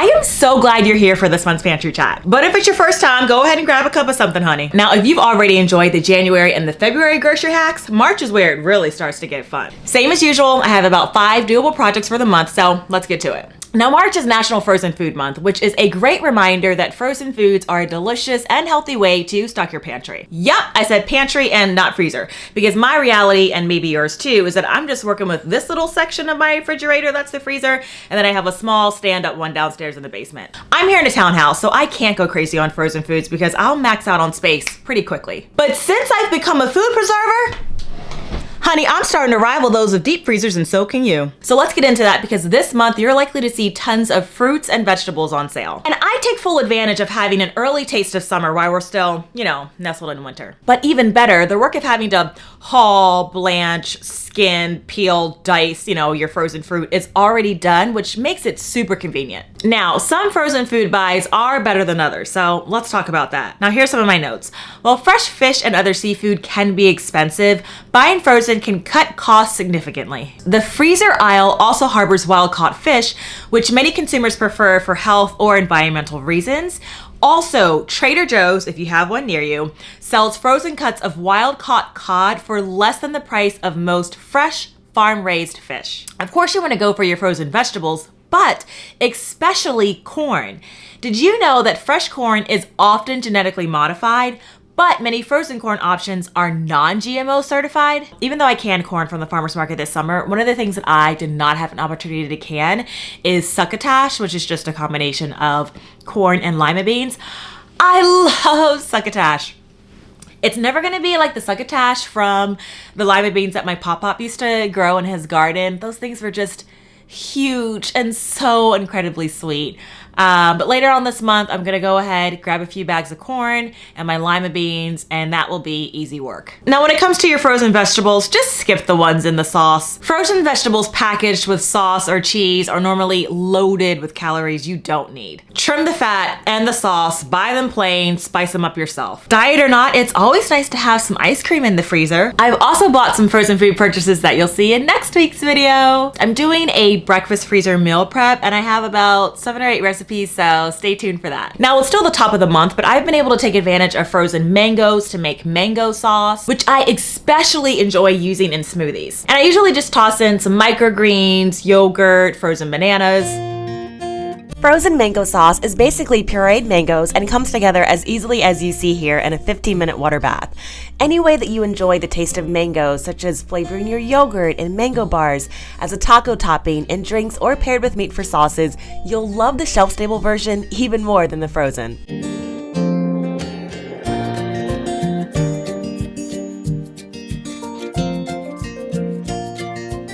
I am so glad you're here for this month's pantry chat. But if it's your first time, go ahead and grab a cup of something, honey. Now, if you've already enjoyed the January and the February grocery hacks, March is where it really starts to get fun. Same as usual, I have about 5 doable projects for the month, so let's get to it. Now, March is National Frozen Food Month, which is a great reminder that frozen foods are a delicious and healthy way to stock your pantry. Yup, I said pantry and not freezer, because my reality, and maybe yours too, is that I'm just working with this little section of my refrigerator, that's the freezer, and then I have a small stand-up one downstairs in the basement. I'm here in a townhouse, so I can't go crazy on frozen foods because I'll max out on space pretty quickly. But since I've become a food preserver, honey, I'm starting to rival those of deep freezers, and so can you. So let's get into that, because this month you're likely to see tons of fruits and vegetables on sale. And I take full advantage of having an early taste of summer while we're still, nestled in winter. But even better, the work of having to hull, blanch, skin, peel, dice, your frozen fruit is already done, which makes it super convenient. Now, some frozen food buys are better than others, so let's talk about that. Now, here's some of my notes. While fresh fish and other seafood can be expensive, buying frozen can cut costs significantly. The freezer aisle also harbors wild-caught fish, which many consumers prefer for health or environmental reasons. Also, Trader Joe's, if you have one near you, sells frozen cuts of wild-caught cod for less than the price of most fresh, farm-raised fish. Of course, you want to go for your frozen vegetables, but especially corn. Did you know that fresh corn is often genetically modified, but many frozen corn options are non-GMO certified? Even though I canned corn from the farmer's market this summer, one of the things that I did not have an opportunity to can is succotash, which is just a combination of corn and lima beans. I love succotash. It's never gonna be like the succotash from the lima beans that my pop-pop used to grow in his garden. Those things were just huge and so incredibly sweet. But later on this month, I'm gonna go ahead, grab a few bags of corn and my lima beans, and that will be easy work. Now, when it comes to your frozen vegetables, just skip the ones in the sauce. Frozen vegetables packaged with sauce or cheese are normally loaded with calories you don't need. Trim the fat and the sauce, buy them plain, spice them up yourself. Diet or not, it's always nice to have some ice cream in the freezer. I've also bought some frozen food purchases that you'll see in next week's video. I'm doing a breakfast freezer meal prep, and I have about 7 or 8 recipes, so stay tuned for that. Now, it's still the top of the month, but I've been able to take advantage of frozen mangoes to make mango sauce, which I especially enjoy using in smoothies. And I usually just toss in some microgreens, yogurt, frozen bananas. Frozen mango sauce is basically pureed mangoes and comes together as easily as you see here in a 15-minute water bath. Any way that you enjoy the taste of mangoes, such as flavoring your yogurt and mango bars as a taco topping in drinks or paired with meat for sauces, you'll love the shelf-stable version even more than the frozen.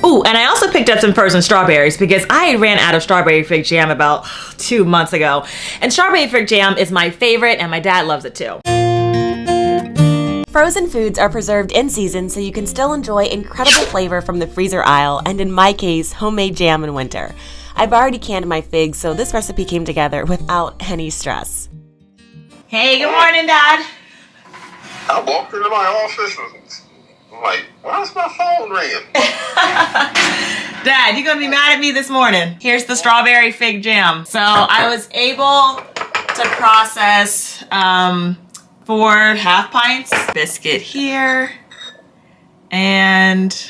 Ooh, and I also picked up some frozen strawberries because I ran out of strawberry fig jam about 2 months ago. And strawberry fig jam is my favorite, and my dad loves it too. Frozen foods are preserved in season so you can still enjoy incredible flavor from the freezer aisle, and in my case, homemade jam in winter. I've already canned my figs, so this recipe came together without any stress. Hey, good morning, Dad. I walked into my office and I'm like, why's my phone ringing? Dad, you're gonna be mad at me this morning. Here's the strawberry fig jam. So I was able to process 4 half pints. Biscuit here. And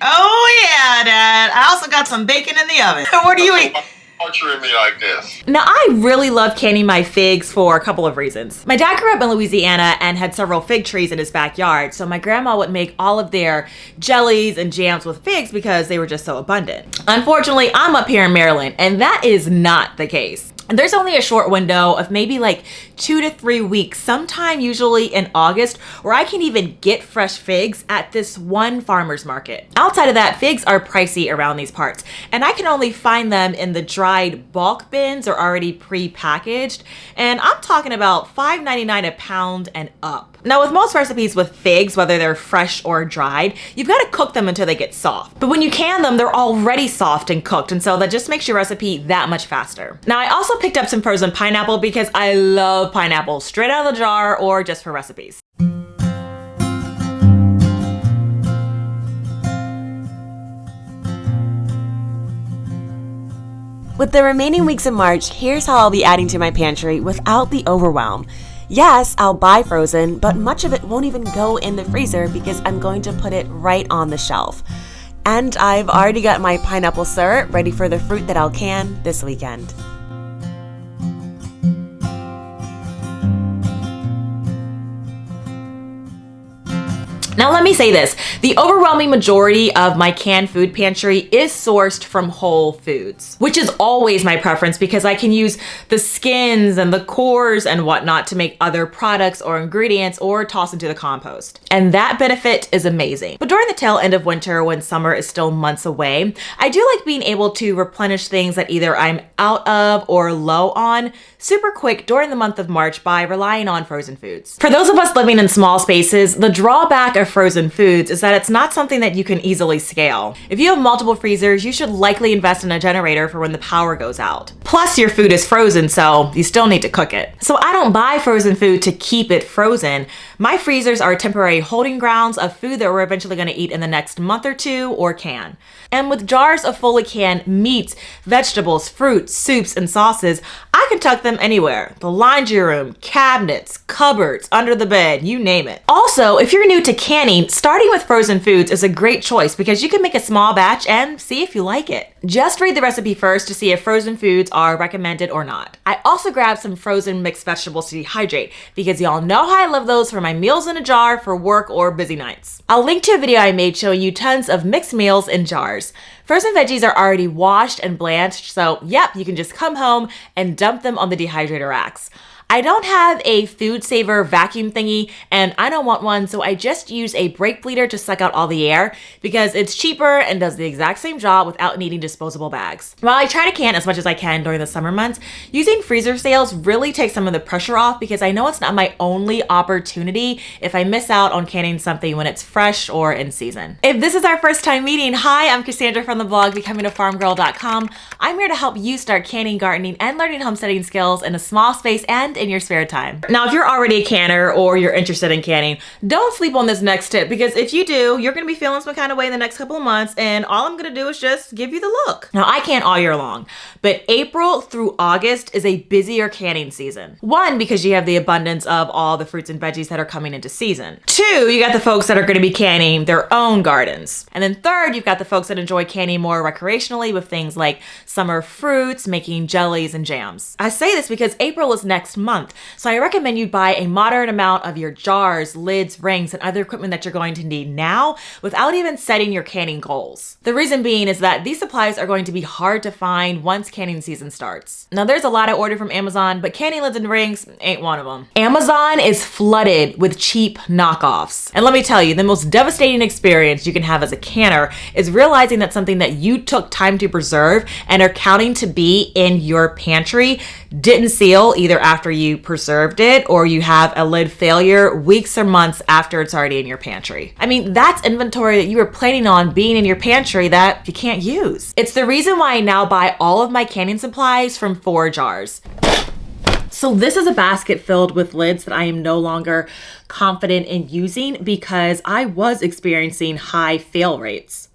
oh yeah, Dad. I also got some bacon in the oven. What do you eat? Torturing me like this. Now, I really love canning my figs for a couple of reasons. My dad grew up in Louisiana and had several fig trees in his backyard, so my grandma would make all of their jellies and jams with figs because they were just so abundant. Unfortunately, I'm up here in Maryland, and that is not the case. There's only a short window of maybe like 2 to 3 weeks, sometime usually in August, where I can even get fresh figs at this one farmer's market. Outside of that, figs are pricey around these parts, and I can only find them in the dried bulk bins or already pre-packaged, and I'm talking about $5.99 a pound and up. Now, with most recipes with figs, whether they're fresh or dried, you've got to cook them until they get soft. But when you can them, they're already soft and cooked, and so that just makes your recipe that much faster. Now, I also picked up some frozen pineapple because I love pineapple straight out of the jar or just for recipes. With the remaining weeks of March, here's how I'll be adding to my pantry without the overwhelm. Yes, I'll buy frozen, but much of it won't even go in the freezer because I'm going to put it right on the shelf. And I've already got my pineapple syrup ready for the fruit that I'll can this weekend. Now let me say this, the overwhelming majority of my canned food pantry is sourced from whole foods, which is always my preference because I can use the skins and the cores and whatnot to make other products or ingredients or toss into the compost. And that benefit is amazing. But during the tail end of winter, when summer is still months away, I do like being able to replenish things that either I'm out of or low on super quick during the month of March by relying on frozen foods. For those of us living in small spaces, the drawback of frozen foods is that it's not something that you can easily scale. If you have multiple freezers, you should likely invest in a generator for when the power goes out. Plus, your food is frozen, so you still need to cook it. So I don't buy frozen food to keep it frozen. My freezers are temporary holding grounds of food that we're eventually going to eat in the next month or two or can. And with jars of fully canned meats, vegetables, fruits, soups, and sauces, I can tuck them anywhere. The laundry room, cabinets, cupboards, under the bed, you name it. Also, if you're new to canning, starting with frozen foods is a great choice because you can make a small batch and see if you like it. Just read the recipe first to see if frozen foods are recommended or not. I also grabbed some frozen mixed vegetables to dehydrate because y'all know how I love those for my meals in a jar for work or busy nights. I'll link to a video I made showing you tons of mixed meals in jars. Frozen veggies are already washed and blanched, so yep, you can just come home and dump them on the dehydrator racks. I don't have a food saver vacuum thingy and I don't want one, so I just use a brake bleeder to suck out all the air because it's cheaper and does the exact same job without needing disposable bags. While I try to can as much as I can during the summer months, using freezer sales really takes some of the pressure off because I know it's not my only opportunity if I miss out on canning something when it's fresh or in season. If this is our first time meeting, hi, I'm Cassandra from the blog BecomingAFarmGirl.com. I'm here to help you start canning, gardening, and learning homesteading skills in a small space and in your spare time. Now, if you're already a canner or you're interested in canning, don't sleep on this next tip because if you do, you're gonna be feeling some kind of way in the next couple of months and all I'm gonna do is just give you the look. Now, I can all year long, but April through August is a busier canning season. One, because you have the abundance of all the fruits and veggies that are coming into season. Two, you got the folks that are gonna be canning their own gardens. And then third, you've got the folks that enjoy canning more recreationally with things like summer fruits, making jellies and jams. I say this because April is next month. So I recommend you buy a moderate amount of your jars, lids, rings, and other equipment that you're going to need now without even setting your canning goals. The reason being is that these supplies are going to be hard to find once canning season starts. Now there's a lot I ordered from Amazon, but canning lids and rings ain't one of them. Amazon is flooded with cheap knockoffs. And let me tell you, the most devastating experience you can have as a canner is realizing that something that you took time to preserve and are counting to be in your pantry didn't seal either after you preserved it or you have a lid failure weeks or months after it's already in your pantry. I mean, that's inventory that you were planning on being in your pantry that you can't use. It's the reason why I now buy all of my canning supplies from 4 jars. So this is a basket filled with lids that I am no longer confident in using because I was experiencing high fail rates.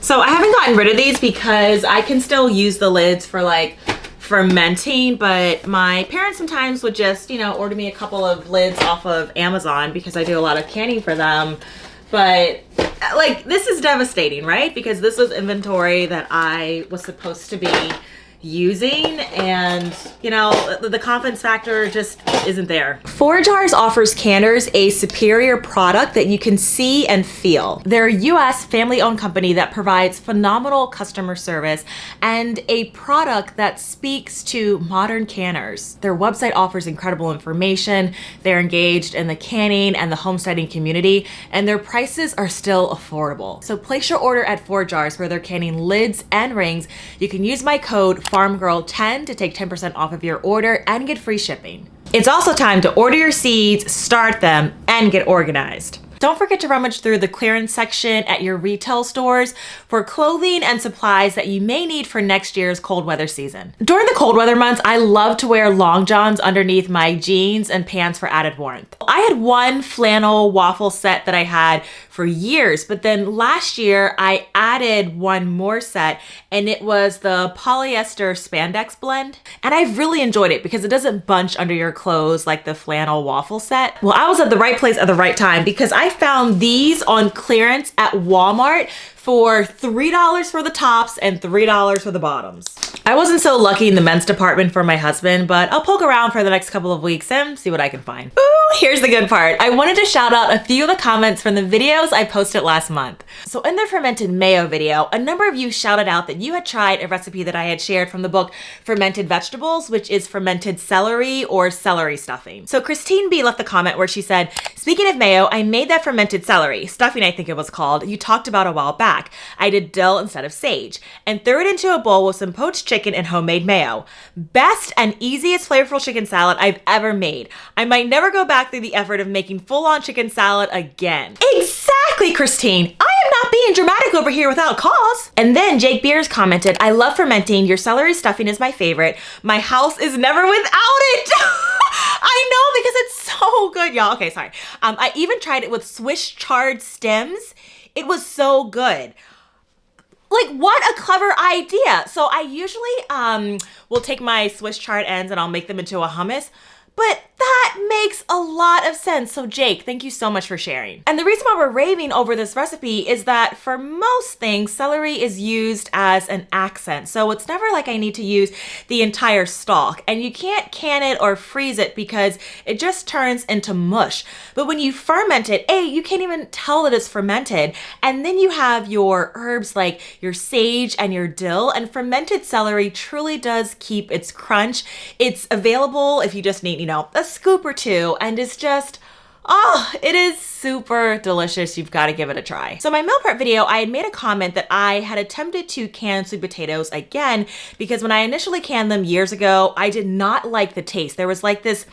So I haven't gotten rid of these because I can still use the lids for like fermenting, but my parents sometimes would just, order me a couple of lids off of Amazon because I do a lot of canning for them. But like, this is devastating, right? Because this was inventory that I was supposed to be using and the confidence factor just isn't there. 4 Jars offers canners a superior product that you can see and feel. They're a US family-owned company that provides phenomenal customer service and a product that speaks to modern canners. Their website offers incredible information. They're engaged in the canning and the homesteading community, and their prices are still affordable. So place your order at 4 Jars where they're canning lids and rings. You can use my code FARMGIRL10 to take 10% off of your order and get free shipping. It's also time to order your seeds, start them, and get organized. Don't forget to rummage through the clearance section at your retail stores for clothing and supplies that you may need for next year's cold weather season. During the cold weather months, I love to wear long johns underneath my jeans and pants for added warmth. I had one flannel waffle set that I had for years, but then last year I added one more set, and it was the polyester spandex blend. And I've really enjoyed it because it doesn't bunch under your clothes like the flannel waffle set. Well, I was at the right place at the right time because I found these on clearance at Walmart for $3 for the tops and $3 for the bottoms. I wasn't so lucky in the men's department for my husband, but I'll poke around for the next couple of weeks and see what I can find. Ooh, here's the good part. I wanted to shout out a few of the comments from the videos I posted last month. So in the fermented mayo video, a number of you shouted out that you had tried a recipe that I had shared from the book Fermented Vegetables, which is fermented celery or celery stuffing. So Christine B left the comment where she said, speaking of mayo, I made that fermented celery, stuffing I think it was called, you talked about a while back. I did dill instead of sage and threw it into a bowl with some poached chicken and homemade mayo. Best and easiest flavorful chicken salad I've ever made. I might never go back through the effort of making full-on chicken salad again. Exactly, Christine. I am not being dramatic over here without cause. And then Jake Beers commented, I love fermenting. Your celery stuffing is my favorite. My house is never without it. I know because it's so good, y'all. Okay, sorry. I even tried it with Swiss chard stems. It was so good. Like, what a clever idea. So I usually will take my Swiss chard ends and I'll make them into a hummus. But that makes a lot of sense. So Jake, thank you so much for sharing. And the reason why we're raving over this recipe is that for most things, celery is used as an accent. So it's never like I need to use the entire stalk. And you can't can it or freeze it because it just turns into mush. But when you ferment it, you can't even tell that it's fermented. And then you have your herbs like your sage and your dill. And fermented celery truly does keep its crunch. It's available if you just need, a scoop or two, and it's just, it is super delicious. You've got to give it a try. So my meal prep video, I had made a comment that I had attempted to can sweet potatoes again, because when I initially canned them years ago, I did not like the taste. There was like this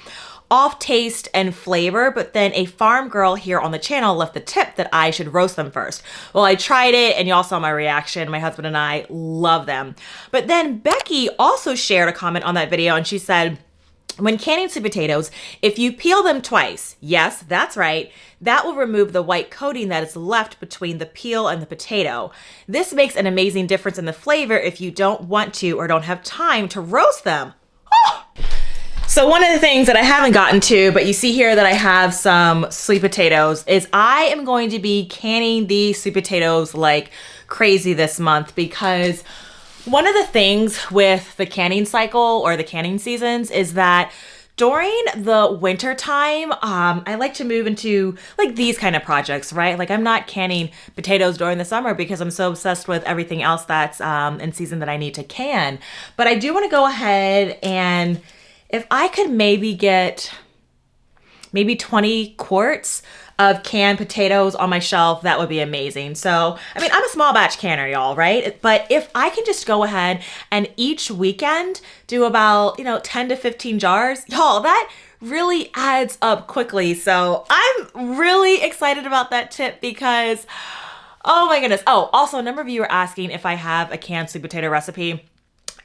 off taste and flavor, but then a farm girl here on the channel left the tip that I should roast them first. Well, I tried it and y'all saw my reaction. My husband and I love them. But then Becky also shared a comment on that video and she said, when canning sweet potatoes, if you peel them twice, yes, that's right, that will remove the white coating that is left between the peel and the potato. This makes an amazing difference in the flavor if you don't want to or don't have time to roast them. Oh! So one of the things that I haven't gotten to, but you see here that I have some sweet potatoes, is I am going to be canning these sweet potatoes like crazy this month because one of the things with the canning cycle or the canning seasons is that during the winter time, I like to move into like these kind of projects, right? Like I'm not canning potatoes during the summer because I'm so obsessed with everything else that's in season that I need to can. But I do want to go ahead and if I could maybe get 20 quarts of canned potatoes on my shelf, that would be amazing. So, I mean, I'm a small batch canner, y'all, right? But if I can just go ahead and each weekend do about, 10 to 15 jars, y'all, that really adds up quickly. So I'm really excited about that tip because, oh my goodness. Oh, also a number of you are asking if I have a canned sweet potato recipe.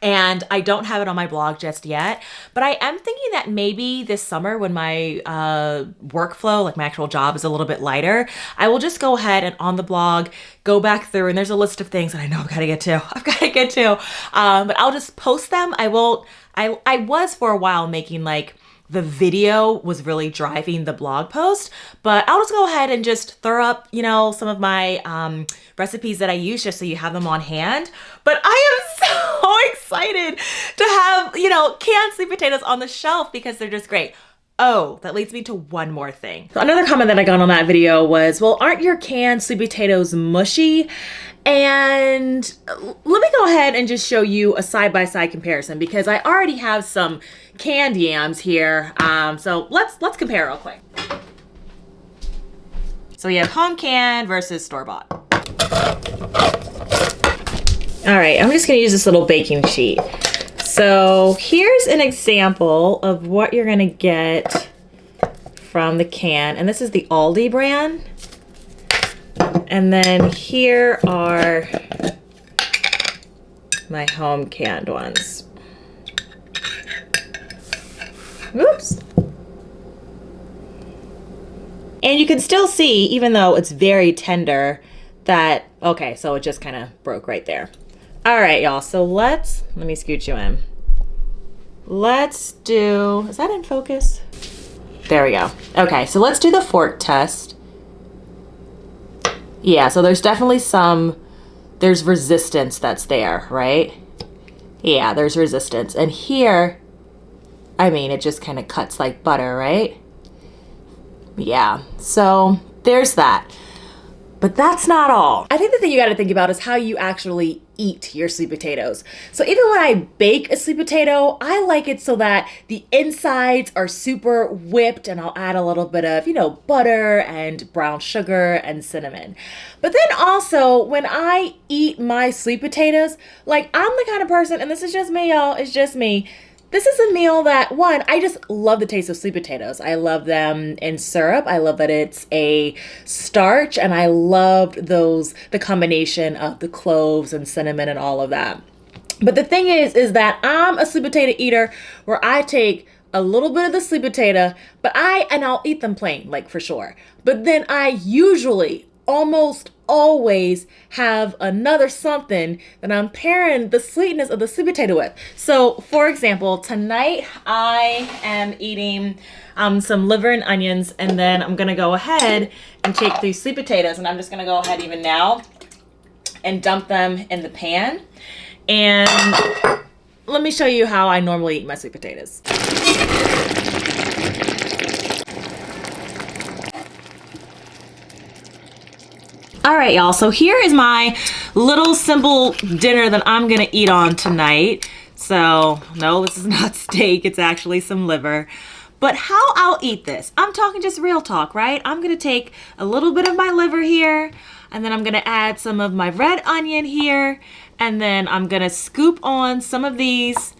And I don't have it on my blog just yet, but I am thinking that maybe this summer when my workflow, like my actual job is a little bit lighter, I will just go ahead and on the blog, go back through and there's a list of things that I know I've got to get to. But I'll just post them. I was for a while making like the video was really driving the blog post, but I'll just go ahead and just throw up, some of my recipes that I use just so you have them on hand. But I am so excited to have, canned sweet potatoes on the shelf because they're just great. Oh, that leads me to one more thing. So another comment that I got on that video was, well, aren't your canned sweet potatoes mushy? And let me go ahead and just show you a side-by-side comparison because I already have some canned yams here. So let's compare real quick. So we have home canned versus store-bought. All right, I'm just gonna use this little baking sheet. So here's an example of what you're gonna get from the can, and this is the Aldi brand. And then here are my home canned ones. Oops. And you can still see, even though it's very tender, that, okay, so it just kind of broke right there. All right, y'all, so let me scoot you in. Let's do, is that in focus? There we go. Okay, so let's do the fork test. Yeah, so there's definitely there's resistance that's there, right? Yeah, there's resistance. And here, I mean, it just kind of cuts like butter, right? Yeah, so there's that. But that's not all. I think the thing you gotta think about is how you actually eat your sweet potatoes. So even when I bake a sweet potato, I like it so that the insides are super whipped, and I'll add a little bit of, butter and brown sugar and cinnamon. But then also when I eat my sweet potatoes, like I'm the kind of person, and this is just me, y'all, it's just me. This is a meal that, one, I just love the taste of sweet potatoes. I love them in syrup. I love that it's a starch, and I loved the combination of the cloves and cinnamon and all of that. But the thing is that I'm a sweet potato eater where I take a little bit of the sweet potato, and I'll eat them plain, like for sure. But then I usually almost always have another something that I'm pairing the sweetness of the sweet potato with. So for example, tonight I am eating some liver and onions, and then I'm gonna go ahead and take these sweet potatoes, and I'm just gonna go ahead even now and dump them in the pan. And let me show you how I normally eat my sweet potatoes. All right, y'all, so here is my little simple dinner that I'm gonna eat on tonight. So, no, this is not steak, it's actually some liver. But how I'll eat this, I'm talking just real talk, right? I'm gonna take a little bit of my liver here, and then I'm gonna add some of my red onion here, and then I'm gonna scoop on some of these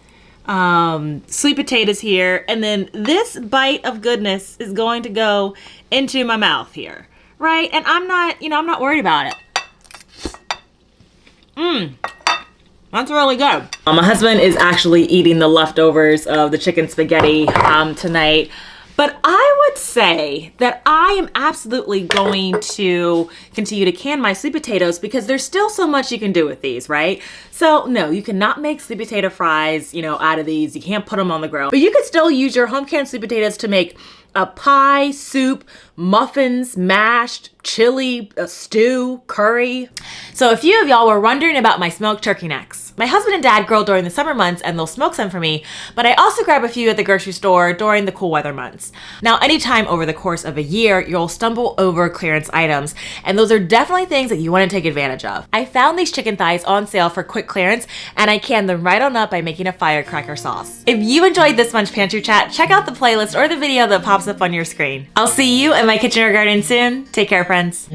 sweet potatoes here, and then this bite of goodness is going to go into my mouth here. Right? And I'm not worried about it. That's really good. My husband is actually eating the leftovers of the chicken spaghetti tonight. But I would say that I am absolutely going to continue to can my sweet potatoes because there's still so much you can do with these, right? So no, you cannot make sweet potato fries, out of these. You can't put them on the grill. But you could still use your home canned sweet potatoes to make a pie, soup, muffins, mashed, chili, a stew, curry. So a few of y'all were wondering about my smoked turkey necks. My husband and dad grill during the summer months and they'll smoke some for me, but I also grab a few at the grocery store during the cool weather months. Now, anytime over the course of a year, you'll stumble over clearance items, and those are definitely things that you want to take advantage of. I found these chicken thighs on sale for quick clearance, and I canned them right on up by making a firecracker sauce. If you enjoyed this month's pantry chat, check out the playlist or the video that pops up on your screen. I'll see you in my kitchen or garden soon. Take care, friends.